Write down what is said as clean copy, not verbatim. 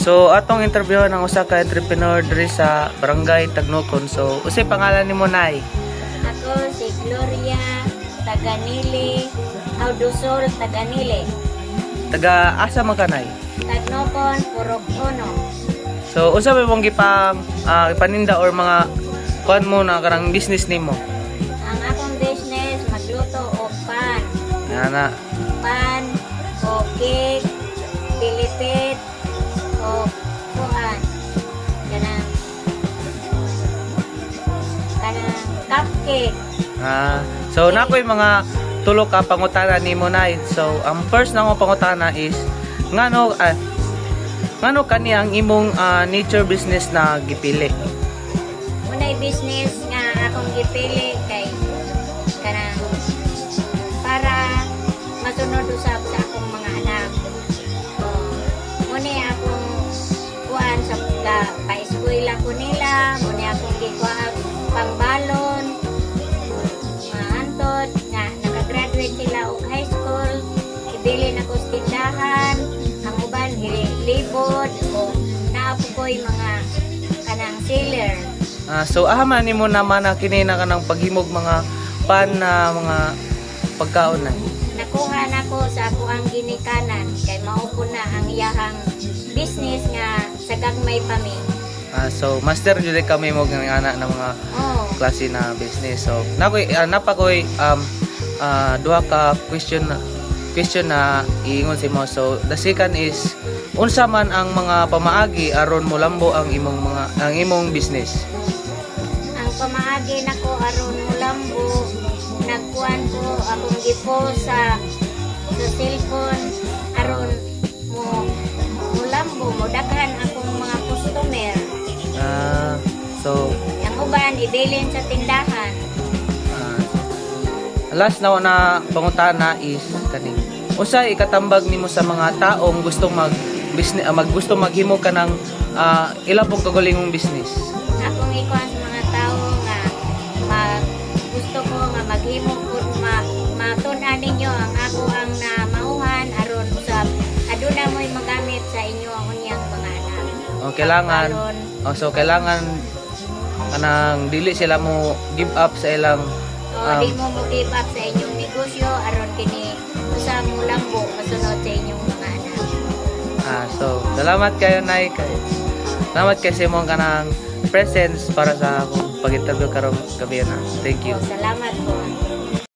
So atong interview ng usa ka entrepreneur diri sa Barangay Tagnokon. So usay pangalan nimo nay? Ako si Gloria Taganili, Audusol Taganili. Taga asa man ka nay? Tagnokon, Purok Uno. So usa ba mong ipaninda or mga kuan mo na karang business nimo? Ang akong business magluto og pan. Ana. Pan, o cake, pilipit, o kuan. Kanang cupcake. So nakoy mga tulo ka pangutana nimo nay. So ang first na akong pangutana is ngano kani ang imong nature business na gipili? Unay business nga akong gipili kay kanang para masunod usab sa akong mga anak. So, muna akong kuan sa pa-eskwela ko nila, muna akong gikuha pangbalon, antod nga nakagraduate sila og high school, ibili na ko sa tindahan, ang uban libod o naapo ko'y mga kanang seller. So ahaman nimo naman na kini na kanang paghimog mga pan na mga pagkaon na. Nakuha na ko sa ako ang ginikanan kay maupo na ang iyahang business nga sa gagmay pa mi. So master jud kami mo ng anak na mga klase na business. So napakoy duha ka question na iingon si mo. So the second is unsa man ang mga pamaagi aron molambo ang imong business? Ang pamaagi nako aron molambo nagkuan ko akong gipo sa cellphone aron molambo mo daghan akong mga customer. So ang uban ibilin sa tindahan. Last na pangutana is kaning usay ikatambag nimo sa mga taong gustong gusto maghimo ka ng ila pong kagulingong business? Akong ikuan sa mga tao nga gusto ko nga maghimo ko matun-an ninyo ang ako ang mauhan aron usab aduna mo'y magamit sa inyo ang unyang mga anak. Kailangan kanang dili sila mo give up sa ilang di mo give up sa inyong negosyo aron kini usab mo lambo masunod sa inyong mga anak. So salamat kayo nay salamat kasi mo kanang presence para sa akong pag-interview karong gabi na. Thank you. Salamat po.